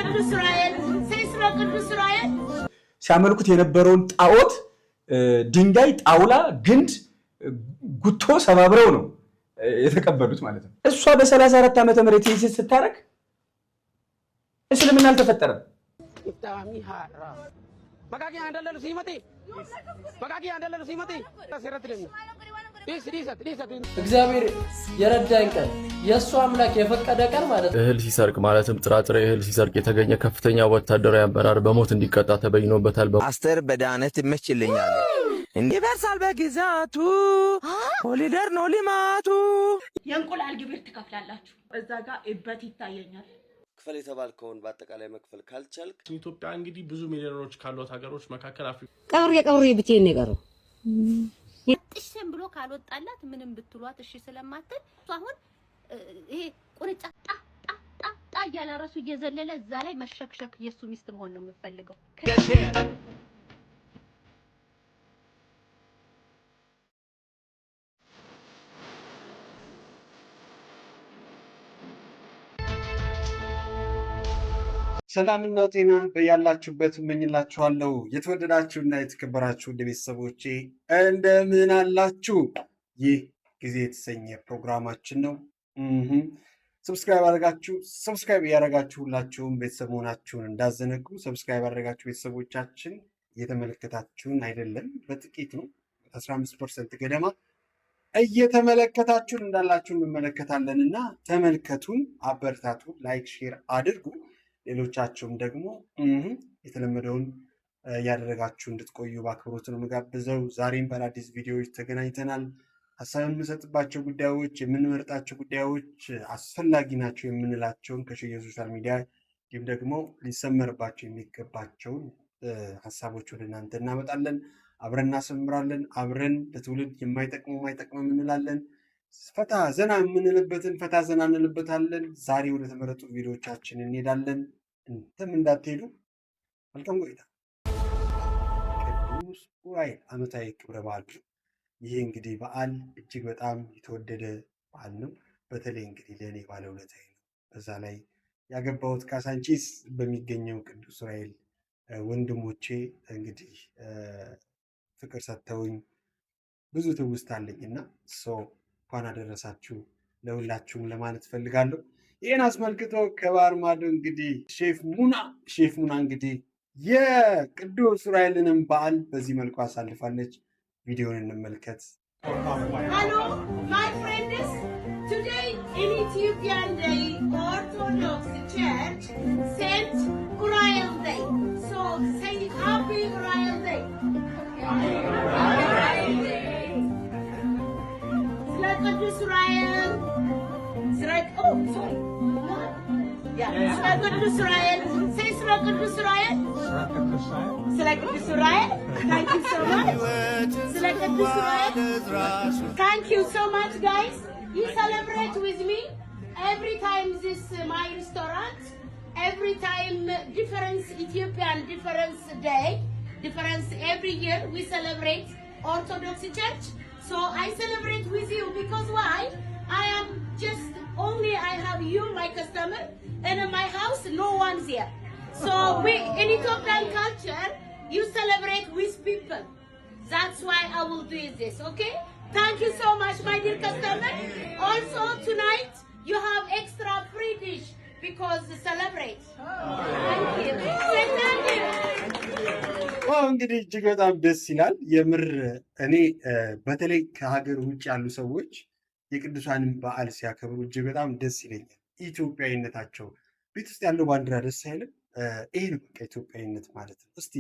ቅዱስ ዑራኤል ስለ ቅዱስ ዑራኤል ሲያመልኩት የነበረውን ጣዖት ድንጋይ፣ ጣውላ፣ ግንድ፣ ጉቶ ሰባብረው ነው የተቀበሉት ማለት ነው። እሷ በ34 ዓመተ ምህረት ቴሲስ ስታረግ እስልምና አልተፈጠረም። እግዚአብሔር የረዳኝ ቀን የእሱ አምላክ የፈቀደ ቀን ማለት እህል ሲሰርቅ ማለትም ጥራጥሬ እህል ሲሰርቅ የተገኘ ከፍተኛ ወታደራዊ አመራር በሞት እንዲቀጣ ተበይኖበታል። አስተር በዳነት ይመችልኛል እንዲበርሳል በግዛቱ ኮሊደር ነው ሊማቱ። የእንቁላል ግብር ትከፍላላችሁ። እዛ ጋር እበት ይታየኛል። ክፈል የተባልከውን በአጠቃላይ መክፈል ካልቻልክ ኢትዮጵያ እንግዲህ ብዙ ሚሊዮነሮች ካሏት ሀገሮች መካከል አፍሪካ ቀብሬ ብቻዬን ነው የቀረው። ጥሽም ብሎ ካልወጣላት ምንም ብትሏት እሺ ስለማትል አሁን ይሄ ቁርጫ ጣ እያለ ራሱ እየዘለለ እዛ ላይ መሸክሸክ የሱ ሚስት መሆን ነው የምፈልገው። ሰላምና ጤና በያላችሁበት እመኝላችኋለሁ። የተወደዳችሁና የተከበራችሁ ውድ ቤተሰቦቼ እንደምን አላችሁ? ይህ ጊዜ የተሰኘ ፕሮግራማችን ነው። ሰብስክራይብ ያደረጋችሁ ሁላችሁም ቤተሰብ መሆናችሁን እንዳዘነጉ። ሰብስክራይብ ያደረጋችሁ ቤተሰቦቻችን እየተመለከታችሁን አይደለም፣ በጥቂት ነው 15% ገደማ እየተመለከታችሁን እንዳላችሁ እንመለከታለን እና ተመልከቱን፣ አበረታቱ፣ ላይክ ሼር አድርጉ። ሌሎቻችሁም ደግሞ የተለመደውን ያደረጋችሁ እንድትቆዩ በአክብሮት ነው የምጋብዘው። ዛሬም በአዲስ ቪዲዮዎች ተገናኝተናል። ሀሳብ የምንሰጥባቸው ጉዳዮች፣ የምንመርጣቸው ጉዳዮች አስፈላጊ ናቸው የምንላቸውን ከየሶሻል ሚዲያ እንዲሁም ደግሞ ሊሰመርባቸው የሚገባቸውን ሀሳቦች ወደ እናንተ እናመጣለን። አብረን እናሰምራለን። አብረን ለትውልድ የማይጠቅሙ እንላለን። ፈታ ዘና የምንልበትን ፈታ ዘና እንልበታለን። ዛሬ ወደ ተመረጡ ቪዲዮዎቻችን እንሄዳለን። እንተም እንዳትሄዱ። መልካም ቆይታ። ቅዱስ ዑራኤል ዓመታዊ ክብረ በዓል። ይህ እንግዲህ በዓል እጅግ በጣም የተወደደ በዓል ነው። በተለይ እንግዲህ ለእኔ ባለውለታዬ ነው። በዛ ላይ ያገባሁት ካሳንቺስ በሚገኘው ቅዱስ ዑራኤል ወንድሞቼ እንግዲህ ፍቅር ሰጥተውኝ ብዙ ትውስታ አለኝና እንኳን አደረሳችሁ ለሁላችሁም ለማለት ፈልጋለሁ። ይህን አስመልክቶ ከባህር ማዶ እንግዲህ ሼፍ ሙና እንግዲህ የቅዱስ ዑራኤልንም በዓል በዚህ መልኩ አሳልፋለች። ቪዲዮን እንመልከት። Hello my friends, today in Ethiopian Day Orthodox Church Saint Uriel Day. So say happy Uriel Day. ቅዱስ ዑራኤል ስለ ቅዱስ ዑራኤል Thank you so much guys. You celebrate with me every time this my restaurant, every time difference Ethiopian difference day, difference every year we celebrate Orthodox Church. So I celebrate with you because why? I am just only I have you my customer and in my house no one's here. So we in Ethiopian culture you celebrate with people. That's why I will do this, okay? Thank you so much my dear customer. Also tonight you have extra free dish because celebrate. Thank you. እንግዲህ እጅግ በጣም ደስ ይላል። የምር እኔ በተለይ ከሀገር ውጭ ያሉ ሰዎች የቅዱሳንን በዓል ሲያከብሩ እጅግ በጣም ደስ ይለኛል። ኢትዮጵያዊነታቸው ቤት ውስጥ ያለው ባንዲራ ደስ አይልም? ይሄ ነው በቃ ኢትዮጵያዊነት ማለት ነው። እስቲ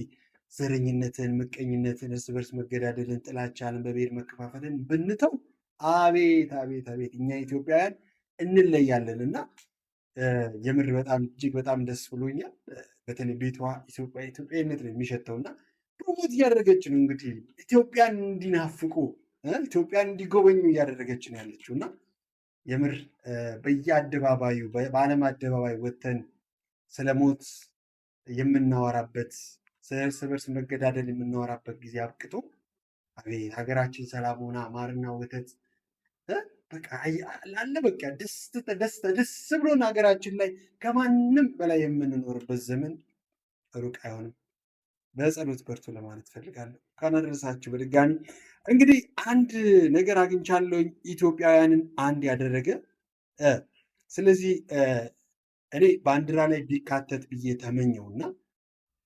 ዘረኝነትን፣ ምቀኝነትን፣ እርስ በርስ መገዳደልን፣ ጥላቻን፣ በብሔር መከፋፈልን ብንተው አቤት አቤት አቤት እኛ ኢትዮጵያውያን እንለያለን እና የምር በጣም እጅግ በጣም ደስ ብሎኛል። በተለይ ቤቷ ኢትዮጵያዊነት ነው የሚሸተው እና ፕሮሞት እያደረገች ነው እንግዲህ ኢትዮጵያን እንዲናፍቁ ኢትዮጵያን እንዲጎበኙ እያደረገች ነው ያለችው እና የምር በየአደባባዩ በዓለም አደባባይ ወጥተን ስለ ሞት የምናወራበት ስለ እርስ በርስ መገዳደል የምናወራበት ጊዜ አብቅቶ አቤት ሀገራችን ሰላም ሆና ማርና ወተት በቃ አለ በቃ ደስ ብሎን ሀገራችን ላይ ከማንም በላይ የምንኖርበት ዘመን ሩቅ አይሆንም። በጸሎት በርቱ ለማለት ፈልጋለሁ። ካናደረሳችሁ በድጋሚ እንግዲህ አንድ ነገር አግኝቻለሁኝ ኢትዮጵያውያንን አንድ ያደረገ ስለዚህ እኔ ባንዲራ ላይ ቢካተት ብዬ ተመኘውና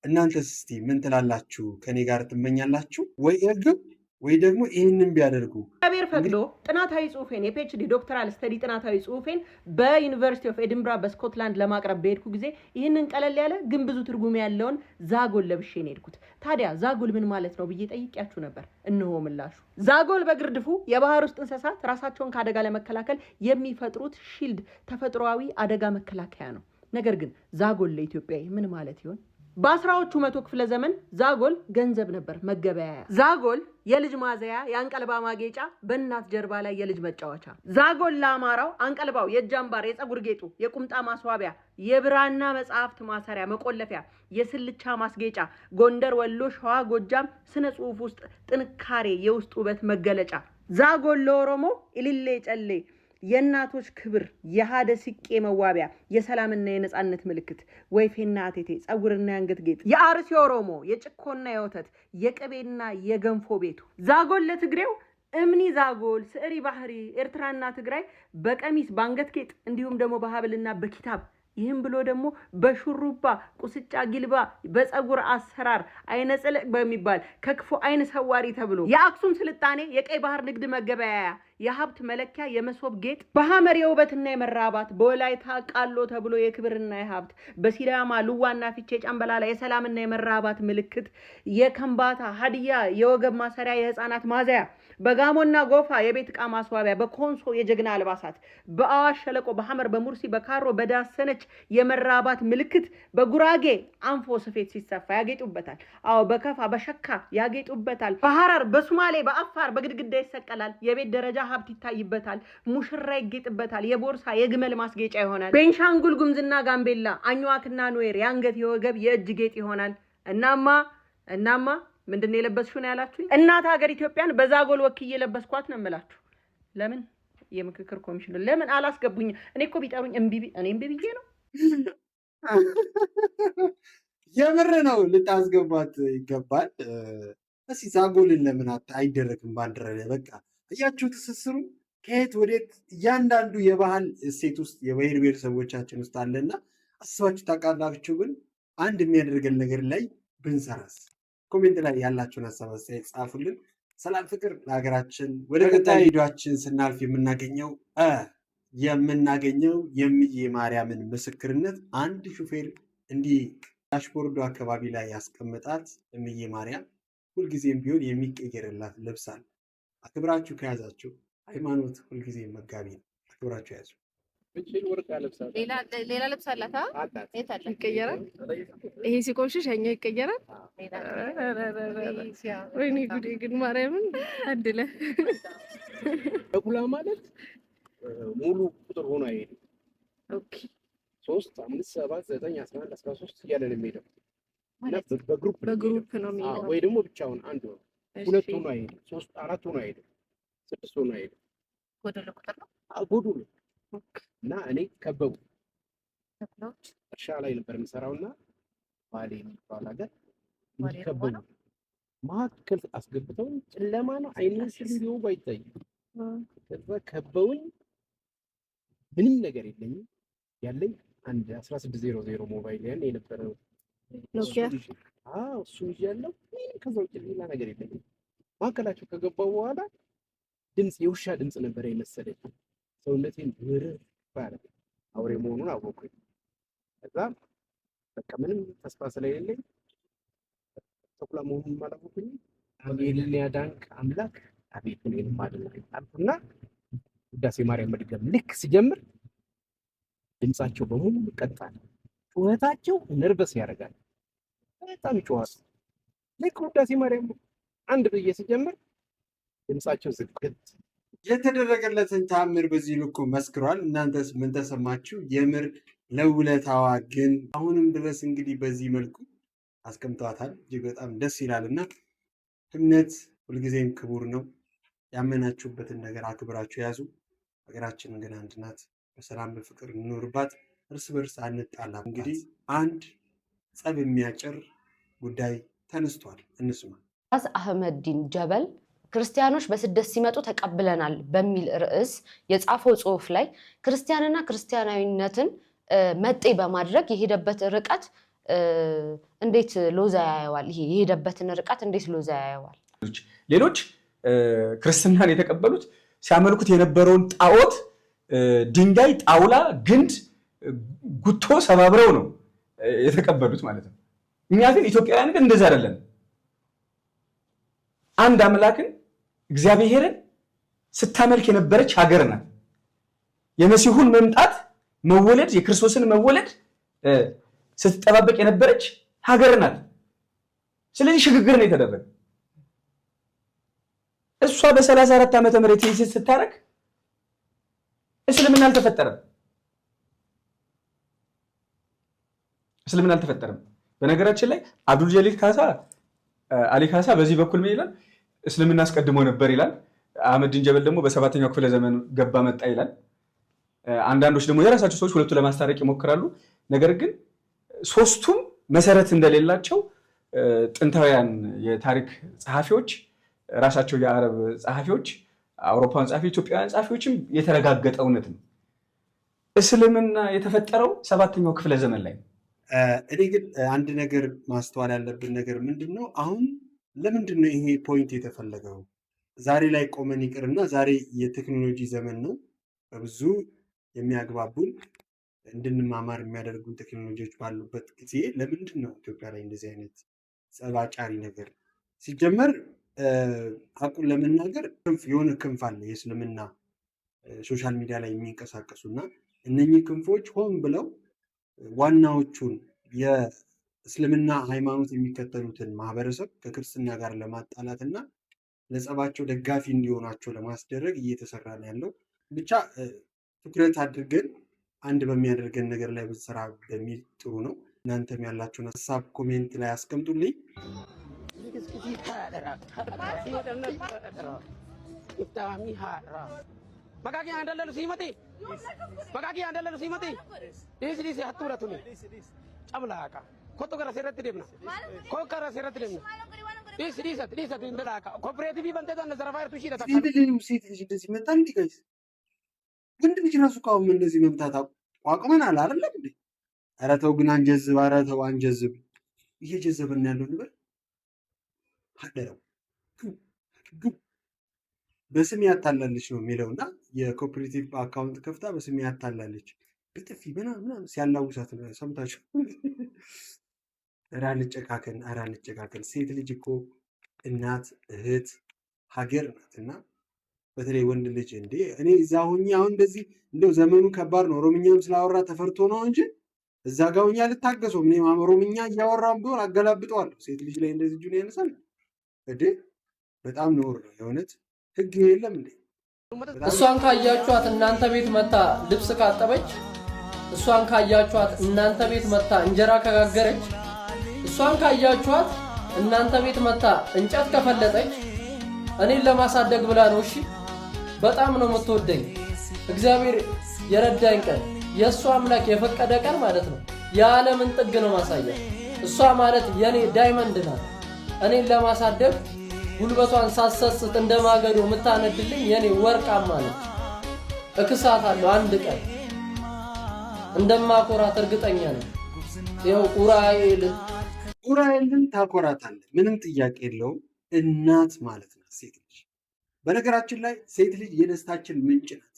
እናንተስ እስቲ ምን ትላላችሁ? ከኔ ጋር ትመኛላችሁ ወይ እርግብ ወይ ደግሞ ይህንን ቢያደርጉ? እግዚአብሔር ፈቅዶ ጥናታዊ ጽሁፌን የፒኤችዲ ዶክተራል ስተዲ ጥናታዊ ጽሁፌን በዩኒቨርሲቲ ኦፍ ኤድንብራ በስኮትላንድ ለማቅረብ በሄድኩ ጊዜ ይህንን ቀለል ያለ ግን ብዙ ትርጉም ያለውን ዛጎል ለብሼ ነው የሄድኩት። ታዲያ ዛጎል ምን ማለት ነው ብዬ ጠይቄያችሁ ነበር። እነሆ ምላሹ። ዛጎል በግርድፉ የባህር ውስጥ እንስሳት ራሳቸውን ከአደጋ ለመከላከል የሚፈጥሩት ሺልድ ተፈጥሯዊ አደጋ መከላከያ ነው። ነገር ግን ዛጎል ለኢትዮጵያዊ ምን ማለት ይሆን? በአስራዎቹ መቶ ክፍለ ዘመን ዛጎል ገንዘብ ነበር፣ መገበያያ። ዛጎል የልጅ ማዘያ፣ የአንቀልባ ማጌጫ፣ በእናት ጀርባ ላይ የልጅ መጫወቻ። ዛጎል ለአማራው አንቀልባው የእጅ አምባር፣ የፀጉር ጌጡ፣ የቁምጣ ማስዋቢያ፣ የብራና መጽሐፍት ማሰሪያ፣ መቆለፊያ፣ የስልቻ ማስጌጫ፣ ጎንደር፣ ወሎ፣ ሸዋ፣ ጎጃም ስነ ጽሁፍ ውስጥ ጥንካሬ፣ የውስጥ ውበት መገለጫ። ዛጎል ለኦሮሞ ኢሊሌ ጨሌ፣ የእናቶች ክብር፣ የሃደ ሲቄ መዋቢያ፣ የሰላምና የነጻነት ምልክት፣ ወይፌና አቴቴ፣ ጸጉርና የአንገት ጌጥ። የአርሲ ኦሮሞ የጭኮና የወተት የቅቤና የገንፎ ቤቱ። ዛጎል ለትግሬው እምኒ ዛጎል፣ ስዕሪ ባህሪ፣ ኤርትራና ትግራይ በቀሚስ በአንገት ጌጥ እንዲሁም ደግሞ በሀብልና በኪታብ ይህም ብሎ ደግሞ በሹሩባ ቁስጫ ጊልባ በፀጉር አሰራር አይነ ጽልቅ በሚባል ከክፉ አይነ ሰዋሪ ተብሎ የአክሱም ስልጣኔ የቀይ ባህር ንግድ መገበያያ የሀብት መለኪያ የመሶብ ጌጥ በሐመር የውበትና የመራባት በወላይታ ቃሎ ተብሎ የክብርና የሀብት በሲዳማ ሉዋና ፊቼ ጫምበላላ የሰላምና የመራባት ምልክት የከምባታ ሀዲያ የወገብ ማሰሪያ የህፃናት ማዘያ በጋሞና ጎፋ የቤት ዕቃ ማስዋቢያ በኮንሶ የጀግና አልባሳት በአዋሽ ሸለቆ በሐመር በሙርሲ በካሮ በዳሰነች የመራባት ምልክት በጉራጌ አንፎ ስፌት ሲሰፋ ያጌጡበታል። አዎ በከፋ በሸካ ያጌጡበታል። በሐረር በሶማሌ በአፋር በግድግዳ ይሰቀላል። የቤት ደረጃ ሀብት ይታይበታል። ሙሽራ ይጌጥበታል። የቦርሳ የግመል ማስጌጫ ይሆናል። ቤንሻንጉል ጉምዝና ጋምቤላ አኝዋክና ኑዌር የአንገት የወገብ የእጅ ጌጥ ይሆናል። እናማ ምንድነው የለበስሽው ነው ያላችሁኝ? እናት ሀገር ኢትዮጵያን በዛጎል ወክዬ የለበስኳት ነው የምላችሁ። ለምን የምክክር ኮሚሽን ለምን አላስገቡኝ? እኔ እኮ ቢጠሩኝ እምቢ ብዬ ነው። የምር ነው፣ ልታስገባት ይገባል። እስኪ ዛጎልን ለምን አይደረግም ባንዲራ ላይ? በቃ እያችሁ ትስስሩ ከየት ወዴት እያንዳንዱ የባህል እሴት ውስጥ የብሔር ብሔረሰቦቻችን ውስጥ አለና አስባችሁ ታውቃላችሁ? ግን አንድ የሚያደርገን ነገር ላይ ብንሰራስ? ኮሜንት ላይ ያላችሁን ሀሳብ አስተያየት ጻፉልን። ሰላም ፍቅር ለሀገራችን። ወደ ቀጣይ ቪዲዮአችን ስናልፍ የምናገኘው የእምዬ ማርያምን ምስክርነት አንድ ሹፌር እንዲህ ዳሽቦርዱ አካባቢ ላይ ያስቀምጣት እምዬ ማርያም ሁልጊዜም ቢሆን የሚቀየርላት ልብስ አለ። አክብራችሁ ከያዛችሁ ሃይማኖት ሁልጊዜ መጋቢ ነው። አክብራችሁ ያዙ። ሌላ ልብስ አላት ይቀየራል። ይሄ ሲቆሽሽ ያኛው ይቀየራል። ወይኔ ጉዴ! ግን ማርያምን አድለ በጉላ ማለት ሙሉ ቁጥር ሆኖ አይሄድም። ኦኬ 3 5 7 9 11 13 እያለ ነው የሚሄደው። ማለት በግሩፕ ነው የሚሄደው። ወይ ደግሞ ብቻውን አንድ ነው። ሁለት ሆኖ አይሄድም። 3 4 ሆኖ አይሄድም። 6 ሆኖ አይሄድም። ጎደሎ ቁጥር ነው። ጎደሎ እና እኔ ከበቡ እርሻ ላይ ነበር የምሰራውና ባሌ የሚባል ሀገር ከበቡ መካከል አስገብተው ጨለማ ነው አይኔን ሲሉ ባይታይም ከዛ ከበውኝ ምንም ነገር የለኝም። ያለኝ አንድ 1600 ሞባይል ያን የነበረው ኖኪያ እሱ ይያለው ምንም ከዛ ውጭ ሌላ ነገር የለኝም። መካከላቸው ከገባው በኋላ ድምጽ የውሻ ድምጽ ነበር የመሰለኝ። ሰውነቴን ምርር ባለ አውሬ መሆኑን አወቅኩኝ። ከዛ በቃ ምንም ተስፋ ስለሌለኝ ተኩላ መሆኑን አላወቅኩኝ። አሜልን ያዳንክ አምላክ አቤት እኔን ማድረግ አልኩና ውዳሴ ማርያም መድገም ልክ ሲጀምር ድምጻቸው በሙሉ ቀጣለ። ጩኸታቸው ነርቨስ ያደርጋል። በጣም ይጮሃል። ልክ ውዳሴ ማርያም አንድ ብዬ ሲጀምር ድምጻቸው ዝግት የተደረገለትን ተአምር በዚህ ልኩ መስክሯል። እናንተስ ምን ተሰማችሁ? የምር ለውለታዋ ግን አሁንም ድረስ እንግዲህ በዚህ መልኩ አስቀምጠዋታል። እጅግ በጣም ደስ ይላል እና እምነት ሁልጊዜም ክቡር ነው። ያመናችሁበትን ነገር አክብራችሁ ያዙ። ሀገራችንን ግን አንድ ናት። በሰላም በፍቅር እንኖርባት፣ እርስ በርስ አንጣላ። እንግዲህ አንድ ጸብ የሚያጭር ጉዳይ ተነስቷል፣ እንስማ። ኡስታዝ አህመዲን ጀበል ክርስቲያኖች በስደት ሲመጡ ተቀብለናል በሚል ርዕስ የጻፈው ጽሁፍ ላይ ክርስቲያንና ክርስቲያናዊነትን መጤ በማድረግ የሄደበት ርቀት እንዴት ሎዛ ያየዋል? ይሄ የሄደበትን ርቀት እንዴት ሎዛ ያየዋል? ሌሎች ክርስትናን የተቀበሉት ሲያመልኩት የነበረውን ጣዖት ድንጋይ፣ ጣውላ፣ ግንድ፣ ጉቶ ሰባብረው ነው የተቀበሉት ማለት ነው። እኛ ግን ኢትዮጵያውያን ግን እንደዛ አይደለም። አንድ አምላክን እግዚአብሔርን ስታመልክ የነበረች ሀገር ናት። የመሲሁን መምጣት መወለድ፣ የክርስቶስን መወለድ ስትጠባበቅ የነበረች ሀገር ናት። ስለዚህ ሽግግር ነው የተደረገ። እሷ በ34 ዓመተ ምህረት ይህን ስታረግ እስልምና አልተፈጠረም። እስልምና አልተፈጠረም። በነገራችን ላይ አብዱል ጀሊል ካሳ አሊ ካሳ በዚህ በኩል ምን ይላል? እስልምና አስቀድሞ ነበር ይላል። አህመዲን ጀበል ደግሞ በ7ኛው ክፍለ ዘመን ገባ መጣ ይላል። አንዳንዶች ደግሞ የራሳቸው ሰዎች ሁለቱ ለማስታረቅ ይሞክራሉ። ነገር ግን ሶስቱም መሰረት እንደሌላቸው ጥንታውያን የታሪክ ጸሐፊዎች፣ ራሳቸው የአረብ ጸሐፊዎች፣ አውሮፓውያን ጸሐፊ፣ ኢትዮጵያውያን ጸሐፊዎችም የተረጋገጠ እውነት ነው። እስልምና የተፈጠረው 7ኛው ክፍለ ዘመን ላይ ነው። እኔ ግን አንድ ነገር ማስተዋል ያለብን ነገር ምንድን ነው? አሁን ለምንድን ነው ይሄ ፖይንት የተፈለገው? ዛሬ ላይ ቆመን ይቅርና ዛሬ የቴክኖሎጂ ዘመን ነው። በብዙ የሚያግባቡን እንድንማማር የሚያደርጉን ቴክኖሎጂዎች ባሉበት ጊዜ ለምንድን ነው ኢትዮጵያ ላይ እንደዚህ አይነት ጸባጫሪ ነገር ሲጀመር? ሀቁን ለመናገር የሆነ ክንፍ አለ የእስልምና ሶሻል ሚዲያ ላይ የሚንቀሳቀሱ እና እነኚህ ክንፎች ሆን ብለው ዋናዎቹን የእስልምና ሃይማኖት የሚከተሉትን ማህበረሰብ ከክርስትና ጋር ለማጣላት እና ለጸባቸው ደጋፊ እንዲሆናቸው ለማስደረግ እየተሰራ ነው ያለው። ብቻ ትኩረት አድርገን አንድ በሚያደርገን ነገር ላይ ብትሰራ በሚል ጥሩ ነው። እናንተም ያላችሁን ሀሳብ ኮሜንት ላይ አስቀምጡልኝ። ሴት ልጅ እንደዚህ መጣ እንዲ ጋይስ ወንድ ልጅ ራሱ ካሁን እንደዚህ መምታት አቋቁመናል አይደለም እንዴ? ኧረ ተው ግን አንጀዝብ። ኧረ ተው አንጀዝብ። እየጀዘብን ያለው ንበር አደረው በስም ያታላለች ነው የሚለውና የኮኦፐሬቲቭ አካውንት ከፍታ በስም ያታላለች በጥፊ ምናምን ሲያላውሳት ነው ሰምታችሁ። ኧረ አንጨካከን። ሴት ልጅ እኮ እናት፣ እህት፣ ሀገር ናትና በተለይ ወንድ ልጅ እንዴ እኔ እዛ ሆኜ አሁን እንደዚህ እንደው ዘመኑ ከባድ ነው። ኦሮምኛም ስላወራ ተፈርቶ ነው እንጂ እዛ ጋር ሆኜ አልታገሰው። ምን ኦሮምኛ እያወራም ቢሆን አገላብጠዋለሁ። ሴት ልጅ ላይ እንደዚህ እጁን ያነሳል እንዴ? በጣም ነውር ነው የእውነት። ህግ የለም እንዴ? እሷን ካያችኋት እናንተ ቤት መታ ልብስ ካጠበች፣ እሷን ካያችኋት እናንተ ቤት መታ እንጀራ ከጋገረች፣ እሷን ካያችኋት እናንተ ቤት መታ እንጨት ከፈለጠች እኔን ለማሳደግ ብላ ነው። እሺ በጣም ነው የምትወደኝ። እግዚአብሔር የረዳኝ ቀን የእሷ አምላክ የፈቀደ ቀን ማለት ነው የዓለምን ጥግ ነው ማሳያ። እሷ ማለት የኔ ዳይመንድ ናት። እኔን ለማሳደግ ጉልበቷን ሳሰስት እንደማገዶ የምታነድልኝ የኔ ወርቃማ ነች። እክሳታለሁ አንድ ቀን እንደማኮራት እርግጠኛ ነኝ። ይኸው ኡራኤልን ታኮራታለህ፣ ምንም ጥያቄ የለውም። እናት ማለት ናት ሴት ልጅ። በነገራችን ላይ ሴት ልጅ የደስታችን ምንጭ ናት።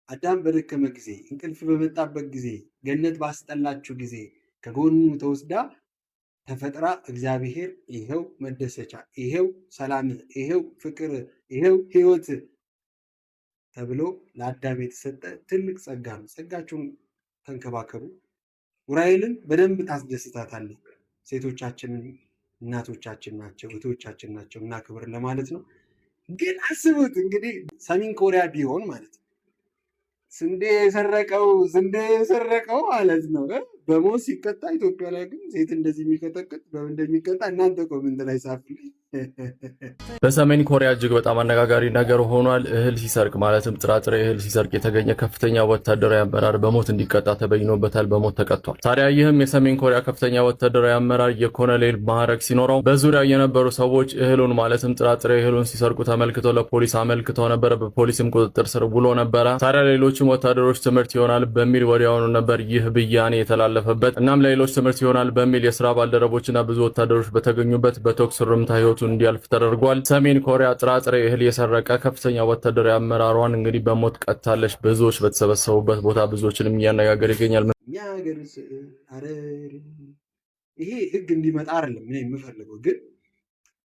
አዳም በደከመ ጊዜ፣ እንቅልፍ በመጣበት ጊዜ፣ ገነት ባስጠላችሁ ጊዜ ከጎኑ ተወስዳ ተፈጥራ እግዚአብሔር ይሄው መደሰቻ፣ ይሄው ሰላም፣ ይሄው ፍቅር፣ ይሄው ህይወት ተብሎ ለአዳም የተሰጠ ትልቅ ጸጋ ነው። ጸጋችሁን ተንከባከቡ። ኡራኤልን በደንብ ታስደስታታለህ። ሴቶቻችንን እናቶቻችን ናቸው፣ እህቶቻችን ናቸው እና ክብር ለማለት ነው። ግን አስቡት እንግዲህ ሰሜን ኮሪያ ቢሆን ማለት ነው ስንዴ የሰረቀው ማለት ነው በሞት ሲቀጣ ኢትዮጵያ ላይ ግን ሴት እንደዚህ የሚቀጠቅጥ በምን እንደሚቀጣ እናንተ ኮሜንት ላይ ጻፉልኝ። በሰሜን ኮሪያ እጅግ በጣም አነጋጋሪ ነገር ሆኗል። እህል ሲሰርቅ ማለትም ጥራጥሬ እህል ሲሰርቅ የተገኘ ከፍተኛ ወታደራዊ አመራር በሞት እንዲቀጣ ተበይኖበታል። በሞት ተቀጥቷል። ታዲያ ይህም የሰሜን ኮሪያ ከፍተኛ ወታደራዊ አመራር የኮሎኔል ማዕረግ ሲኖረው በዙሪያው የነበሩ ሰዎች እህሉን ማለትም ጥራጥሬ እህሉን ሲሰርቁ ተመልክተው ለፖሊስ አመልክተው ነበረ። በፖሊስም ቁጥጥር ስር ውሎ ነበረ። ታዲያ ሌሎችም ወታደሮች ትምህርት ይሆናል በሚል ወዲያውኑ ነበር ይህ ብያኔ የተላለፈበት። እናም ለሌሎች ትምህርት ይሆናል በሚል የስራ ባልደረቦችና ብዙ ወታደሮች በተገኙበት በተኩስ ርምታ ህይወቱ እንዲያልፍ ተደርጓል። ሰሜን ኮሪያ ጥራጥሬ እህል የሰረቀ ከፍተኛ ወታደራዊ አመራሯን እንግዲህ በሞት ቀጥታለች። ብዙዎች በተሰበሰቡበት ቦታ ብዙዎችንም እያነጋገር ይገኛል። እኛ ሀገር ይሄ ህግ እንዲመጣ አይደለም እኔ የምፈልገው፣ ግን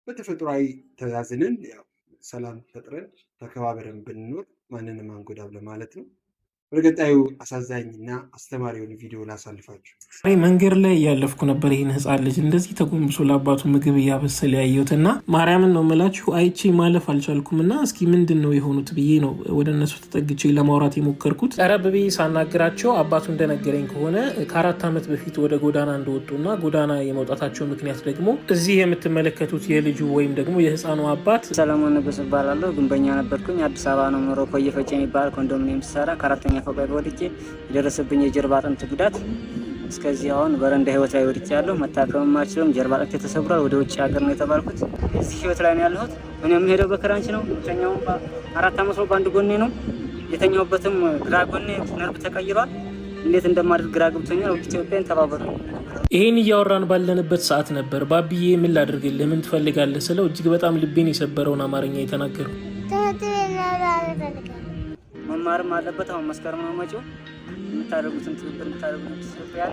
በተፈጥሯዊ ተዛዝነን ያው ሰላም ፈጥረን ተከባብረን ብንኖር ማንንም አንጎዳም ለማለት ነው። ወደ ቀጣዩ አሳዛኝና አስተማሪ የሆነ ቪዲዮ ላሳልፋችሁ። መንገድ ላይ እያለፍኩ ነበር ይህን ህፃን ልጅ እንደዚህ ተጎንብሶ ለአባቱ ምግብ እያበሰለ ያየሁት እና ማርያምን ነው የምላችሁ አይቼ ማለፍ አልቻልኩም። እና እስኪ ምንድን ነው የሆኑት ብዬ ነው ወደ እነሱ ተጠግቼ ለማውራት የሞከርኩት። ቀረብ ብዬ ሳናግራቸው አባቱ እንደነገረኝ ከሆነ ከ4 ዓመት በፊት ወደ ጎዳና እንደወጡና ጎዳና የመውጣታቸው ምክንያት ደግሞ እዚህ የምትመለከቱት የልጁ ወይም ደግሞ የህፃኑ አባት ሰለሞን ንጉስ እባላለሁ። ግንበኛ ነበርኩኝ። አዲስ አበባ ነው ኖሮ ኮየፈጬ የሚባል ኮንዶሚኒየም ስሰራ ከ4ኛ ፎቅ ላይ ወድቄ የደረሰብኝ የጀርባ አጥንት ጉዳት እስከዚህ አሁን በረንዳ ህይወት ላይ ወድቄያለሁ። መታከም ማችለም ጀርባ አጥንት ተሰብሯል። ወደ ውጭ ሀገር ነው የተባልኩት። እዚህ ህይወት ላይ ነው ያለሁት። እኔ የምሄደው በክራንች ነው። የተኛው 4 ዓመት ነው በአንድ ጎኔ ነው የተኛውበትም ግራ ጎኔ ነርቭ ተቀይሯል። እንዴት እንደማድረግ ግራ ገብቶኛል። ወደ ኢትዮጵያን ተባበሩ። ይህን እያወራን ባለንበት ሰዓት ነበር ባብዬ ምን ላድርግልህ ምን ትፈልጋለህ ስለው እጅግ በጣም ልቤን የሰበረውን አማርኛ የተናገሩ። መማርም አለበት። አሁን መስከረም ነው መጪው። የምታደርጉትን ትብብር የምታደርጉትን ኢትዮጵያን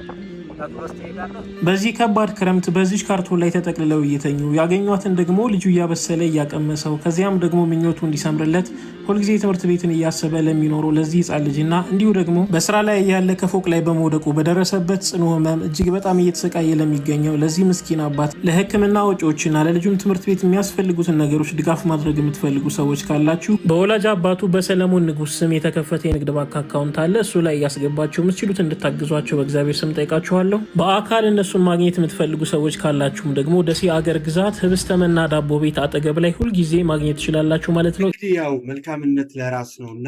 አክሮስ ጠይቃለሁ። በዚህ ከባድ ክረምት በዚህ ካርቶን ላይ ተጠቅልለው እየተኙ ያገኟትን ደግሞ ልጁ እያበሰለ እያቀመሰው ከዚያም ደግሞ ምኞቱ እንዲሰምርለት ሁልጊዜ ትምህርት ቤትን እያሰበ ለሚኖረው ለዚህ ህፃን ልጅና እንዲሁ ደግሞ በስራ ላይ ያለ ከፎቅ ላይ በመውደቁ በደረሰበት ጽኑ ህመም እጅግ በጣም እየተሰቃየ ለሚገኘው ለዚህ ምስኪን አባት ለሕክምና ወጪዎችና ለልጁም ትምህርት ቤት የሚያስፈልጉትን ነገሮች ድጋፍ ማድረግ የምትፈልጉ ሰዎች ካላችሁ በወላጅ አባቱ በሰለሞን ንጉስ ስም የተከፈተ የንግድ ባንክ አካውንት አለ። እሱ ላይ እያስገባችሁ የምትችሉት እንድታግዟቸው በእግዚአብሔር ስም ጠይቃችኋለሁ። በአካል እነሱን ማግኘት የምትፈልጉ ሰዎች ካላችሁም ደግሞ ደሴ አገር ግዛት ህብስተመና ዳቦ ቤት አጠገብ ላይ ሁልጊዜ ማግኘት ትችላላችሁ ማለት ነው። እንግዲህ ያው መልካምነት ለራስ ነው እና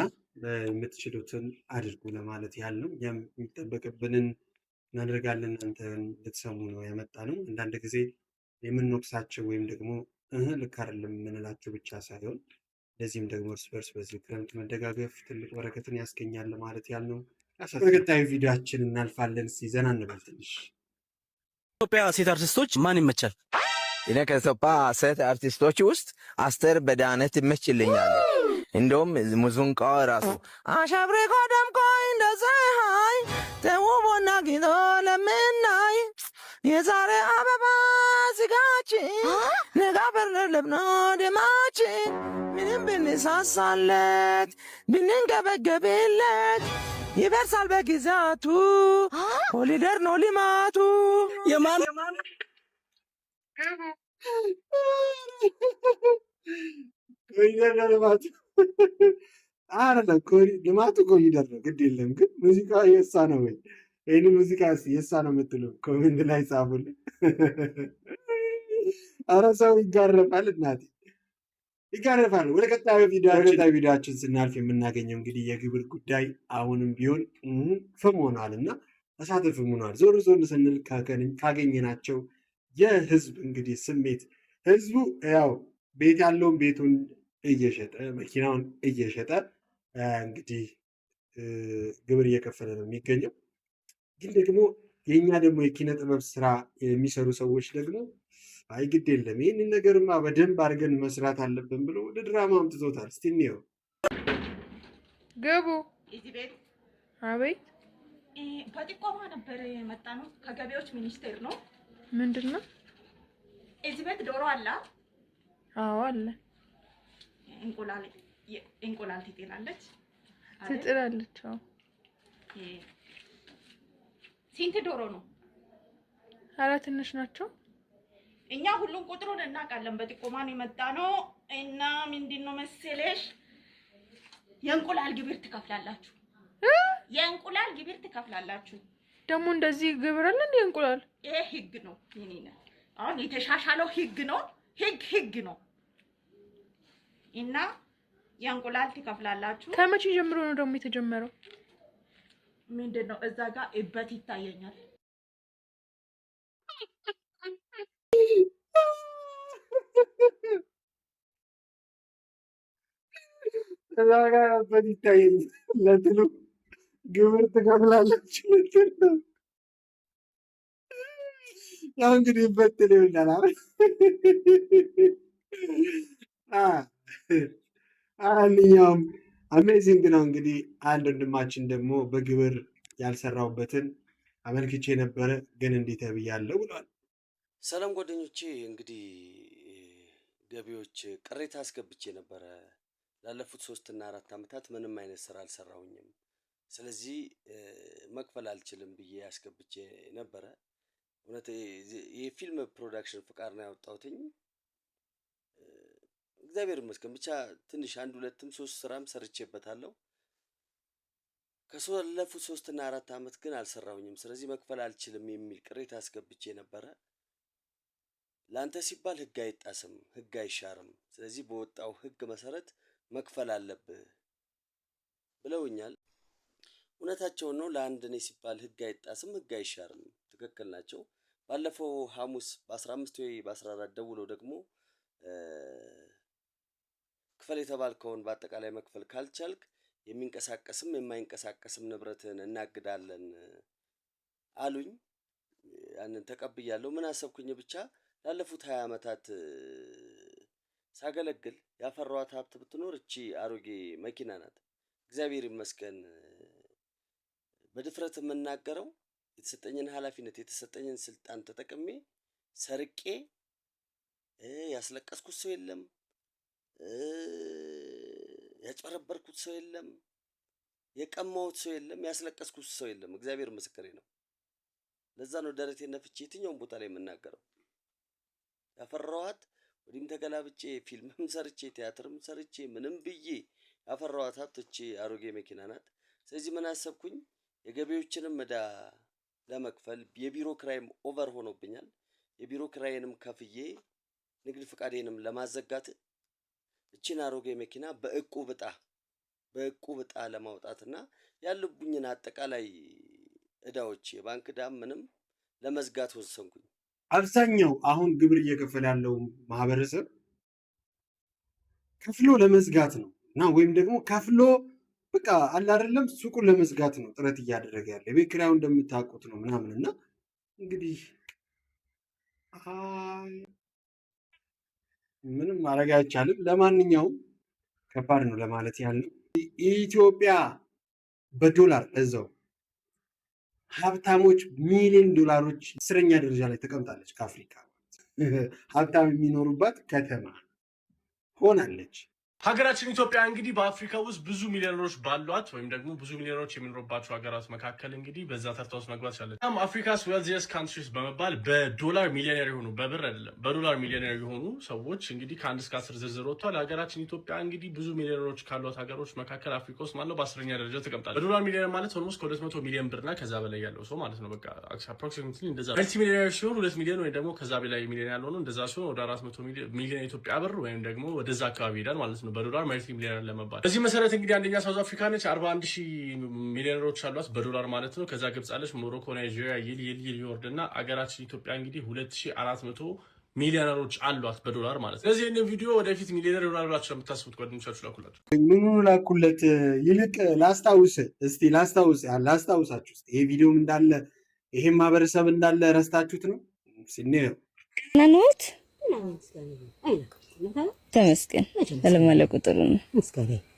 የምትችሉትን አድርጉ ለማለት ያህል ነው። እኛም የሚጠበቅብንን እናደርጋለን። እናንተ ልትሰሙ ነው ያመጣ ነው። አንዳንድ ጊዜ የምንወቅሳቸው ወይም ደግሞ ልክ አይደለም የምንላቸው ብቻ ሳይሆን ለዚህም ደግሞ እርስ በርስ በዚህ ክረምት መደጋገፍ ትልቅ በረከትን ያስገኛል ለማለት ያህል ነው። በቀጣዩ ቪዲዮአችን እናልፋለን። ዘና እንበል ትንሽ። ኢትዮጵያ ሴት አርቲስቶች ማን ይመቻል? እኔ ከኢትዮጵያ ሴት አርቲስቶች ውስጥ አስቴር በዳነ ትመችልኛል። እንደውም ሙዚቃው ራሱ አሸብርቆ ደምቆ እንደ ፀሐይ ተውቦና ጊዞ ለምናይ የዛሬ አበባ ስጋችን ነጋ በርለብ ነው ደማችን ምንም ብንሳሳለት ብንንገበገብለት ይበርሳል በጊዜያቱ ኮሊደር ነው ልማቱ። የማን ኮሪደር ነው ልማቱ? አይደለም ልማቱ ኮሪደር ነው፣ ግድ የለም ግን ሙዚቃ የእሷ ነው ወይ? ይህን ሙዚቃ የእሷ ነው የምትሉ ኮሜንት ላይ ጻፉልኝ። ኧረ ሰው ይጋረፋል፣ እናቴ ይጋረፋል። ወደ ቀጣዩ ቪዲዮችን ስናልፍ የምናገኘው እንግዲህ የግብር ጉዳይ አሁንም ቢሆን ፍም ሆኗል እና እሳተ ፍም ሆኗል። ዞር ዞር ስንል ካገኘናቸው የህዝብ እንግዲህ ስሜት ህዝቡ ያው ቤት ያለውን ቤቱን እየሸጠ መኪናውን እየሸጠ እንግዲህ ግብር እየከፈለ ነው የሚገኘው። ግን ደግሞ የእኛ ደግሞ የኪነ ጥበብ ስራ የሚሰሩ ሰዎች ደግሞ አይ ግድ የለም ይህንን ነገርማ በደንብ አድርገን መስራት አለብን ብሎ ወደ ድራማ አምጥቶታል። እስቲ እንየው። ገቡ እዚህ ቤት አቤት፣ በጥቆማ ነበር የመጣ ነው። ከገቢዎች ሚኒስቴር ነው። ምንድን ነው? እዚህ ቤት ዶሮ አለ? አዎ አለ። እንቁላል ትጥላለች? ትጥላለች። አዎ። ስንት ዶሮ ነው? ኧረ ትንሽ ናቸው። እኛ ሁሉም ቁጥሩን እናውቃለን። በጥቆማን የመጣ ነው እና ምንድነው መሰለሽ የእንቁላል ግብር ትከፍላላችሁ። የእንቁላል ግብር ትከፍላላችሁ። ደግሞ እንደዚህ ግብር አለ እንዴ እንቁላል? ይሄ ህግ ነው የኔ አሁን የተሻሻለው ህግ ነው። ህግ ነው እና የእንቁላል ትከፍላላችሁ። ከመቼ ጀምሮ ነው ደግሞ የተጀመረው? ምንድነው እዛ ጋር እበት ይታየኛል። እዛ ጋር እበት ይታየኛል ለትሉ ግብር ትከፍላላችሁ ለትሉ ያው እንግዲህ እበት ይላል አይደል? አንኛውም አሜዚንግ ነው። እንግዲህ አንድ ወንድማችን ደግሞ በግብር ያልሰራውበትን አመልክቼ ነበረ ግን እንዴት ተብያለሁ ብሏል። ሰላም ጓደኞቼ፣ እንግዲህ ገቢዎች ቅሬታ አስገብቼ ነበረ። ላለፉት 3 እና 4 ዓመታት ምንም አይነት ስራ አልሰራሁኝም፣ ስለዚህ መክፈል አልችልም ብዬ አስገብቼ ነበረ። እውነት የፊልም ፕሮዳክሽን ፍቃድ ነው ያወጣሁትኝ። እግዚአብሔር ይመስገን ብቻ ትንሽ 1 2 3 ስራም ሰርቼበታለሁ። ካለፉት 3 እና 4 ዓመት ግን አልሰራሁኝም፣ ስለዚህ መክፈል አልችልም የሚል ቅሬታ አስገብቼ ነበረ። ላንተ ሲባል ህግ አይጣስም፣ ህግ አይሻርም፣ ስለዚህ በወጣው ህግ መሰረት መክፈል አለብህ ብለውኛል። እውነታቸውን ነው። ለአንድ እኔ ሲባል ህግ አይጣስም፣ ህግ አይሻርም፣ ትክክል ናቸው። ባለፈው ሐሙስ በ15 ወይ በ14 ደውለው ደግሞ ክፈል የተባልከውን በአጠቃላይ መክፈል ካልቻልክ የሚንቀሳቀስም የማይንቀሳቀስም ንብረትን እናግዳለን አሉኝ። ያንን ተቀብያለሁ። ምን አሰብኩኝ ብቻ ላለፉት 20 ዓመታት ሳገለግል ያፈራኋት ሀብት ብትኖር እቺ አሮጌ መኪና ናት። እግዚአብሔር ይመስገን በድፍረት የምናገረው የተሰጠኝን ኃላፊነት የተሰጠኝን ስልጣን ተጠቅሜ ሰርቄ ያስለቀስኩት ሰው የለም፣ ያጭበረበርኩት ሰው የለም፣ የቀማሁት ሰው የለም፣ ያስለቀስኩት ሰው የለም። እግዚአብሔር ምስክሬ ነው። ለዛ ነው ደረቴን ነፍቼ የትኛውም ቦታ ላይ የምናገረው። ያፈራኋት ወዲህም ተገላብጬ ፊልምም ሰርቼ ቲያትርም ሰርቼ ምንም ብዬ ያፈራኋት ሀብት እቺ አሮጌ መኪና ናት። ስለዚህ ምን አሰብኩኝ፣ የገቢዎችንም ዕዳ ለመክፈል የቢሮ ክራይም ኦቨር ሆኖብኛል። የቢሮ ክራይንም ከፍዬ ንግድ ፍቃዴንም ለማዘጋት እቺን አሮጌ መኪና በእቁብ ዕጣ ለማውጣትና ያሉብኝን አጠቃላይ ዕዳዎች የባንክ ዕዳ ምንም ለመዝጋት ወሰንኩኝ። አብዛኛው አሁን ግብር እየከፈለ ያለው ማህበረሰብ ከፍሎ ለመዝጋት ነው እና ወይም ደግሞ ከፍሎ በቃ አለ አይደለም ሱቁን ለመዝጋት ነው ጥረት እያደረገ ያለ። የቤት ኪራዩ እንደምታውቁት ነው ምናምን እና እንግዲህ ምንም ማድረግ አይቻልም። ለማንኛውም ከባድ ነው ለማለት ያህል ነው። ኢትዮጵያ በዶላር እዛው ሀብታሞች ሚሊዮን ዶላሮች 10ኛ ደረጃ ላይ ተቀምጣለች። ከአፍሪካ ሀብታም የሚኖሩባት ከተማ ሆናለች። ሀገራችን ኢትዮጵያ እንግዲህ በአፍሪካ ውስጥ ብዙ ሚሊዮነሮች ባሏት ወይም ደግሞ ብዙ ሚሊዮነሮች የሚኖሩባቸው ሀገራት መካከል እንግዲህ በዛ ተርታ ውስጥ መግባት ቻለች። አፍሪካስ ዌልዚየስት ካንትሪስ በመባል በዶላር ሚሊዮነር የሆኑ በብር አይደለም በዶላር ሚሊዮነር የሆኑ ሰዎች እንግዲህ ከ1 እስከ 10 ዝርዝር ወጥቷል። ሀገራችን ኢትዮጵያ እንግዲህ ብዙ ሚሊዮነሮች ካሏት ሀገሮች መካከል አፍሪካ ውስጥ ማለት ነው በ10ኛ ደረጃ ተቀምጣለች። በዶላር ሚሊዮነር ማለት ኦልሞስት ከ200 ሚሊዮን ብርና ከዛ በላይ ያለው ሰው ማለት ነው። በቃ አፕሮክሲሜትሊ እንደዛ መልቲ ሚሊዮነር ሲሆን 2 ሚሊዮን ወይም ደግሞ ከዛ በላይ ሚሊዮን ያለው ነው። እንደዛ ሲሆን ወደ 400 ሚሊዮን ኢትዮጵያ ብር ወይም ደግሞ ወደዛ አካባቢ ይሄዳል ማለት ነው በዶላር መልቲ ሚሊዮነር ለመባል። በዚህ መሰረት እንግዲህ አንደኛ ሳውዝ አፍሪካ ነች። 41,000 ሚሊዮነሮች አሏት በዶላር ማለት ነው። ከዛ ግብጽ አለች፣ ሞሮኮ፣ ናይጄሪያ፣ ይወርድ እና አገራችን ኢትዮጵያ እንግዲህ 2400 ሚሊዮነሮች አሏት በዶላር ማለት ነው። ስለዚህ ይህንን ቪዲዮ ወደፊት ሚሊዮነር ይሆናል ብላችሁ ለምታስቡት ጓደኞቻችሁ ላኩላችሁ። ምኑ ላኩለት? ይልቅ ላስታውሳችሁ እስኪ ይሄ ቪዲዮም እንዳለ ይሄም ማህበረሰብ እንዳለ ረስታችሁት ነው ሲኔው ናኖት ተመስገን አለማለ ቁጥሩ ነው።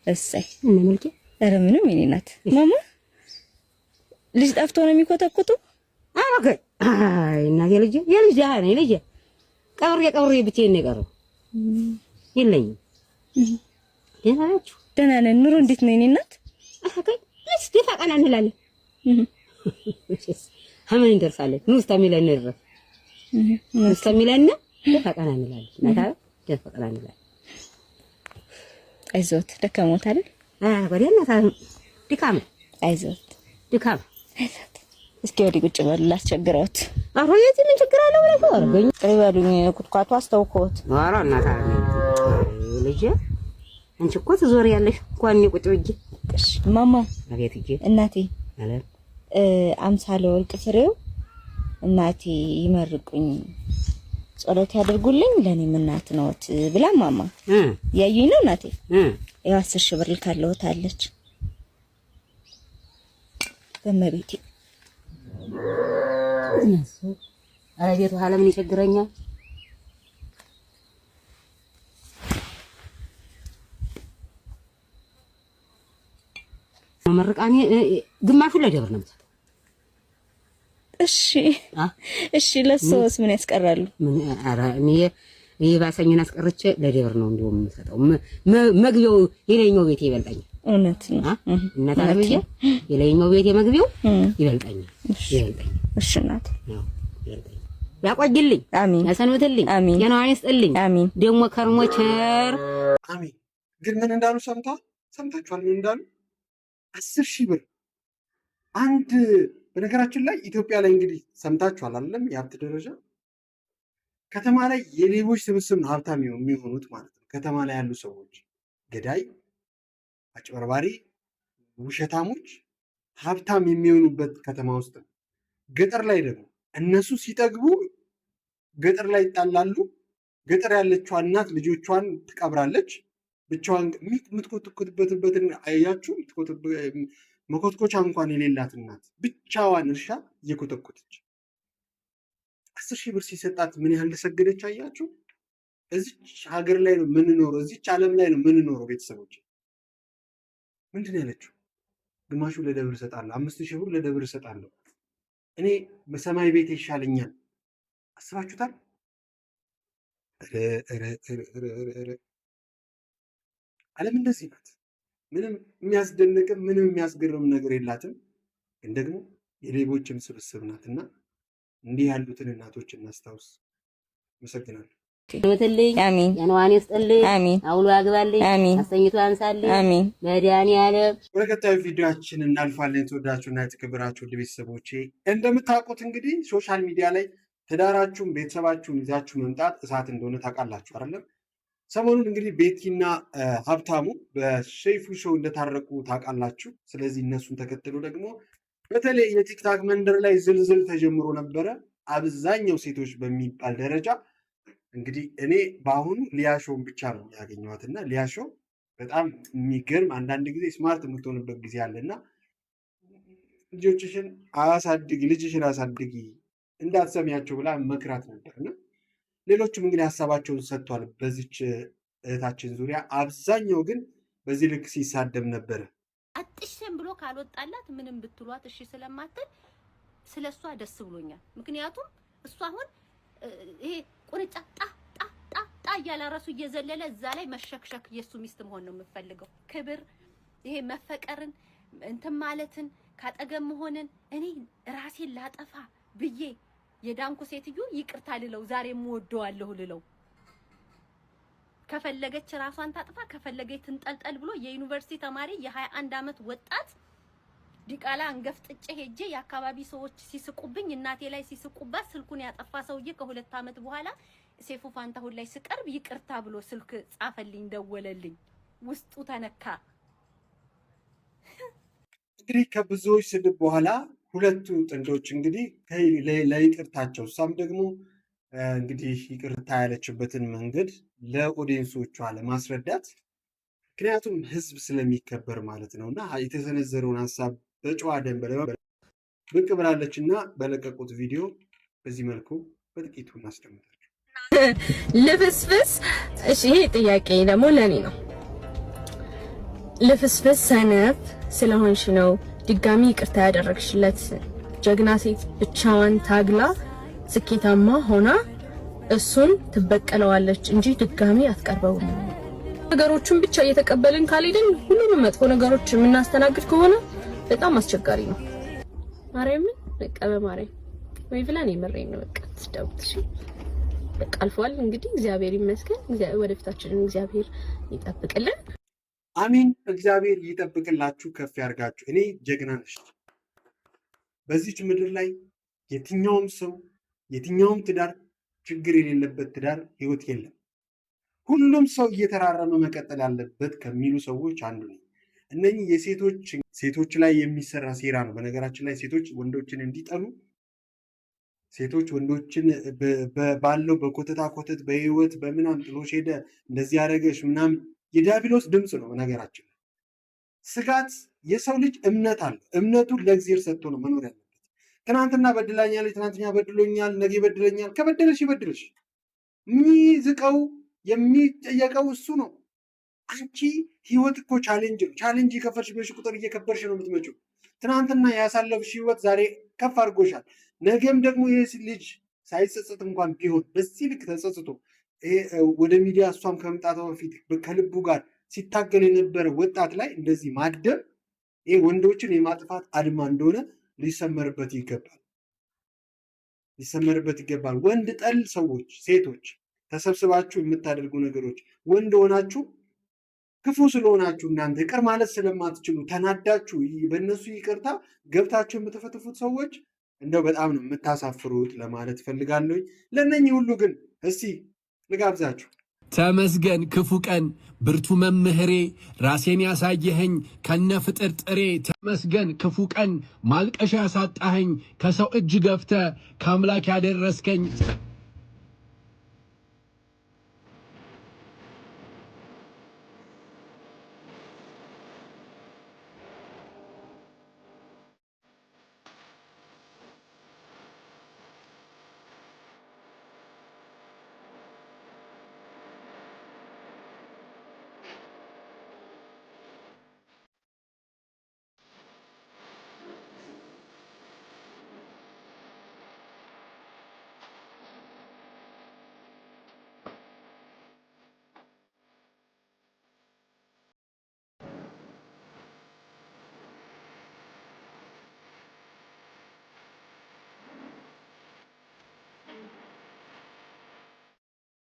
እሰይ ኧረ ምንም የእኔ ናት። ማማ ልጅ ጠፍቶ ነው የሚኮተኩቱ? አረገ አይ እናቴ ልጅ የልጅ ያኔ ልጅ ቀብሬ ብቻዬን ነው የቀረው። የለኝም። ደህና ናችሁ? ደህና ነን። ኑሮ እንዴት ነው የእኔ ናት? አከይ እስ ደፋ ቀና እንላለን። ሀመን እንደርሳለን። ኑ እስከሚለን ድረስ እስከሚለን ደፋ ቀና እንላለን። ናታ ደፋ ቀና እንላለን። አይዞት ደከሞት አይደል? ወዲያና ድካም አይዞት ድካም አይዞት እስኪ ወዲህ ቁጭ በሉ ላስቸግረውት። አሁን የዚህ ምን ችግር አለ ብለህ አርገኝ ቀይባሉኝ ኩትኳቱ አስተውኮት ኧረ እናት አለ ልጅ አንቺ እኮ ትዞሪያለሽ እንኳን እኔ ቁጭ ብዬ። እሺ ማማ አቤት እጄ እናቴ አለ አምሳለ ወርቅ ፍሬው እናቴ ይመርቁኝ ጸሎት ያደርጉልኝ ለኔም እናት ነውት ብላ ማማ ያዩኝ ነው እናቴ ያው 10 ሺህ ብር ልካለውታለች በመቤቴ እነሱ ኧረ ቤቱ ኋላ ምን ይቸግረኛል መመርቃኔ ግማሹ ለደብር ነው የምሰጠው። እሺ ለሶስ ምን ያስቀራሉ? ምን ኧረ እኔ ባሰኝን አስቀርቼ ለደብር ነው እንደውም የምሰጠው። መግቢያው የላይኛው ቤት ይበልጣኛል። እውነት ነው እናት አለምዬ የላይኛው ቤት የመግቢያው ይበልጣኛል። እሺ እናት ነው ይበልጣኛል። ያቆይልኝ አሜን። ያሰንብትልኝ አሜን። ጤናዋን ይስጥልኝ አሜን። ደግሞ ከርሞ ቸር አሜን። ግን ምን እንዳሉ ሰምታችኋል? ምን እንዳሉ 10 ሺህ ብር አንድ። በነገራችን ላይ ኢትዮጵያ ላይ እንግዲህ ሰምታችኋል አይደለም? የሀብት ደረጃ ከተማ ላይ የሌቦች ስብስብ ነው ሀብታም የሚሆኑት ማለት ነው። ከተማ ላይ ያሉ ሰዎች ገዳይ፣ አጭበርባሪ፣ ውሸታሞች ሀብታም የሚሆኑበት ከተማ ውስጥ ነው። ገጠር ላይ ደግሞ እነሱ ሲጠግቡ ገጠር ላይ ይጣላሉ። ገጠር ያለችዋ እናት ልጆቿን ትቀብራለች። ብቻዋን የምትኮትኮትበትን አያችሁ? መኮትኮቻ እንኳን የሌላት እናት ብቻዋን እርሻ እየኮተኮተች 10 ሺህ ብር ሲሰጣት ምን ያህል እንደሰገደች አያችሁ? እዚች ሀገር ላይ ነው የምንኖረው፣ እዚች ዓለም ላይ ነው የምንኖረው። ቤተሰቦች ምንድን ያለችው? ግማሹ ለደብር እሰጣለሁ፣ 5000 ብር ለደብር እሰጣለሁ፣ እኔ በሰማይ ቤት ይሻለኛል። አስባችሁታል? ዓለም እንደዚህ ናት። ምንም የሚያስደንቅም ምንም የሚያስገርም ነገር የላትም። ግን ደግሞ የሌቦችም ስብስብ ናትና እንዲህ ያሉትን እናቶች እናስታውስ። አመሰግናለሁ። ወተልኝ አሜን። ያንዋን ይስጥልኝ አሜን። አውሎ ያግባልኝ አሜን። አሰኝቶ ያንሳልኝ አሜን። መድኃኒዓለም ወደ ቀጣዩ ቪዲዮአችን እናልፋለን። የተወዳችሁና የተከበራችሁ ቤተሰቦቼ እንደምታውቁት እንግዲህ ሶሻል ሚዲያ ላይ ትዳራችሁን ቤተሰባችሁን ይዛችሁ መምጣት እሳት እንደሆነ ታውቃላችሁ አይደለም? ሰሞኑን እንግዲህ ቤቲና ሀብታሙ በሰይፉ ሾው እንደታረቁ ታውቃላችሁ። ስለዚህ እነሱን ተከትሎ ደግሞ በተለይ የቲክታክ መንደር ላይ ዝልዝል ተጀምሮ ነበረ። አብዛኛው ሴቶች በሚባል ደረጃ እንግዲህ እኔ በአሁኑ ሊያሾውን ብቻ ነው ያገኘኋት እና ሊያሾ በጣም የሚገርም አንዳንድ ጊዜ ስማርት የምትሆንበት ጊዜ አለና ልጅሽን አሳድጊ እንዳትሰሚያቸው ብላ መክራት ነበርና ሌሎችም እንግዲህ ሀሳባቸውን ሰጥቷል በዚች እህታችን ዙሪያ። አብዛኛው ግን በዚህ ልክ ሲሳደብ ነበረ። አጥሽም ብሎ ካልወጣላት ምንም ብትሏት እሺ ስለማትል ስለሷ ደስ ብሎኛል። ምክንያቱም እሷ አሁን ይሄ ቁርጫ ጣ እያለ ራሱ እየዘለለ እዛ ላይ መሸክሸክ የሱ ሚስት መሆን ነው የምፈልገው። ክብር፣ ይሄ መፈቀርን እንትን ማለትን ካጠገብ መሆንን እኔ ራሴን ላጠፋ ብዬ የዳንኩ ሴትዮ ይቅርታ ልለው ዛሬ እወደዋለሁ ልለው ከፈለገች ራሷን ታጥፋ ከፈለገች ትንጠልጠል ብሎ የዩኒቨርሲቲ ተማሪ የ21 ዓመት ወጣት ዲቃላ አንገፍጥጬ ሄጄ የአካባቢ ሰዎች ሲስቁብኝ እናቴ ላይ ሲስቁባት ስልኩን ያጠፋ ሰውዬ ከ2 ዓመት በኋላ ሴፉ ፋንታሁን ላይ ስቀርብ ይቅርታ ብሎ ስልክ ጻፈልኝ፣ ደወለልኝ፣ ውስጡ ተነካ። እንግዲህ ከብዙዎች ስድብ በኋላ ሁለቱ ጥንዶች እንግዲህ ለይቅርታቸው እሷም ደግሞ እንግዲህ ይቅርታ ያለችበትን መንገድ ለኦዲየንሶቿ ለማስረዳት ምክንያቱም ሕዝብ ስለሚከበር ማለት ነው እና የተሰነዘረውን ሀሳብ በጨዋ ደንብ ብቅ ብላለች እና በለቀቁት ቪዲዮ በዚህ መልኩ በጥቂቱ እናስደምጣቸው። ልፍስፍስ እሺ፣ ይሄ ጥያቄ ደግሞ ለኔ ነው። ልፍስፍስ ሰነፍ ስለሆንሽ ነው ድጋሚ ይቅርታ ያደረግሽለት? ጀግና ሴት ብቻዋን ታግላ ስኬታማ ሆና እሱን ትበቀለዋለች እንጂ ድጋሚ አትቀርበውም። ነገሮችን ብቻ እየተቀበልን ካልሄድን ሁሉንም መጥፎ ነገሮች የምናስተናግድ ከሆነ በጣም አስቸጋሪ ነው። ማርያምን በቃ በማርያም ወይ ብለን የመረኝ ነው። በቃ ትደውልሽ በቃ አልፏል። እንግዲህ እግዚአብሔር ይመስገን። ወደፊታችንን እግዚአብሔር ይጠብቅልን። አሜን። እግዚአብሔር ይጠብቅላችሁ፣ ከፍ ያርጋችሁ። እኔ ጀግና ነሽ በዚች ምድር ላይ የትኛውም ሰው የትኛውም ትዳር ችግር የሌለበት ትዳር ህይወት የለም። ሁሉም ሰው እየተራረመ መቀጠል ያለበት ከሚሉ ሰዎች አንዱ ነው። እነኚህ ሴቶች ላይ የሚሰራ ሴራ ነው። በነገራችን ላይ ሴቶች ወንዶችን እንዲጠሉ፣ ሴቶች ወንዶችን ባለው በኮተታ ኮተት በህይወት በምናም ጥሎሽ ሄደ እንደዚህ ያደረገሽ ምናምን የዲያብሎስ ድምፅ ነው። በነገራችን ላይ ስጋት የሰው ልጅ እምነት አለው። እምነቱን ለእግዚአብሔር ሰጥቶ ነው መኖር ያለበት። ትናንትና በድላኛለች፣ ትናንትና በድሎኛል፣ ነገ ይበድለኛል። ከበደለሽ ይበድለሽ። የሚዝቀው የሚጠየቀው እሱ ነው። አንቺ ህይወት እኮ ቻሌንጅ ነው። ቻሌንጅ የከፈልሽ በሽ ቁጥር እየከበርሽ ነው የምትመጪው። ትናንትና ያሳለፍሽ ህይወት ዛሬ ከፍ አድርጎሻል። ነገም ደግሞ ይህ ልጅ ሳይጸጸት እንኳን ቢሆን በዚህ ልክ ተጸጽቶ ወደ ሚዲያ እሷም ከመምጣቷ በፊት ከልቡ ጋር ሲታገል የነበረ ወጣት ላይ እንደዚህ ማደም ይህ ወንዶችን የማጥፋት አድማ እንደሆነ ሊሰመርበት ይገባል። ወንድ ጠል ሰዎች፣ ሴቶች ተሰብስባችሁ የምታደርጉ ነገሮች ወንድ ሆናችሁ ክፉ ስለሆናችሁ እናንተ ይቅር ማለት ስለማትችሉ ተናዳችሁ በእነሱ ይቅርታ ገብታችሁ የምትፈትፉት ሰዎች እንደው በጣም ነው የምታሳፍሩት ለማለት ፈልጋለሁ። ለእነኚህ ሁሉ ግን እስቲ ልጋብዛችሁ። ተመስገን ክፉ ቀን ብርቱ መምህሬ ራሴን ያሳየኸኝ ከነ ፍጥር ጥሬ። ተመስገን ክፉ ቀን ማልቀሻ ያሳጣኸኝ ከሰው እጅ ገፍተ ከአምላክ ያደረስከኝ።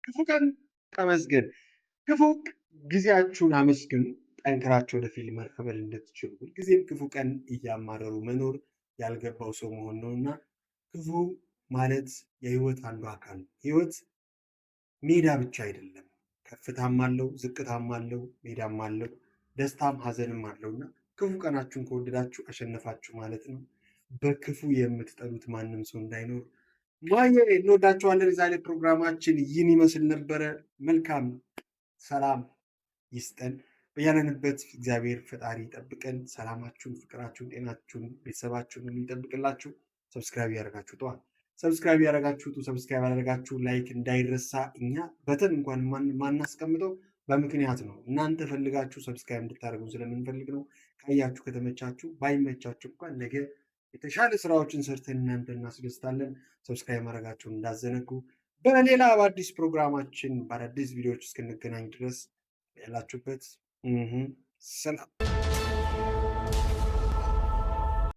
ክፉ ቀን ተመስገን። ክፉ ጊዜያችሁን አመስግኑ። ጠንክራችሁ ወደ ፊልም መቀበል እንድትችሉ ሁልጊዜም ክፉ ቀን እያማረሩ መኖር ያልገባው ሰው መሆን ነው እና ክፉ ማለት የህይወት አንዱ አካል ነው። ህይወት ሜዳ ብቻ አይደለም። ከፍታም አለው፣ ዝቅታም አለው፣ ሜዳም አለው፣ ደስታም ሀዘንም አለው እና ክፉ ቀናችሁን ከወደዳችሁ አሸነፋችሁ ማለት ነው። በክፉ የምትጠሉት ማንም ሰው እንዳይኖር ማየ እንወዳቸዋለን። የዛሬ ፕሮግራማችን ይህን ይመስል ነበረ። መልካም ሰላም ይስጠን በያለንበት። እግዚአብሔር ፈጣሪ ይጠብቀን። ሰላማችሁን፣ ፍቅራችሁን፣ ጤናችሁን፣ ቤተሰባችሁን ይጠብቅላችሁ። ሰብስክራይብ ያደረጋችሁት ሰብስክራይብ ያደረጋችሁ ላይክ እንዳይረሳ። እኛ በተን እንኳን ማናስቀምጠው በምክንያት ነው። እናንተ ፈልጋችሁ ሰብስክራይብ እንድታደርጉ ስለምንፈልግ ነው። ካያችሁ ከተመቻችሁ፣ ባይመቻችሁ እንኳን ነገ የተሻለ ስራዎችን ሰርተን እናንተ እናስደስታለን። ሰብስክራይብ ማድረጋችሁን እንዳዘነጉ። በሌላ በአዲስ ፕሮግራማችን በአዳዲስ ቪዲዮዎች እስክንገናኝ ድረስ ያላችሁበት ሰላም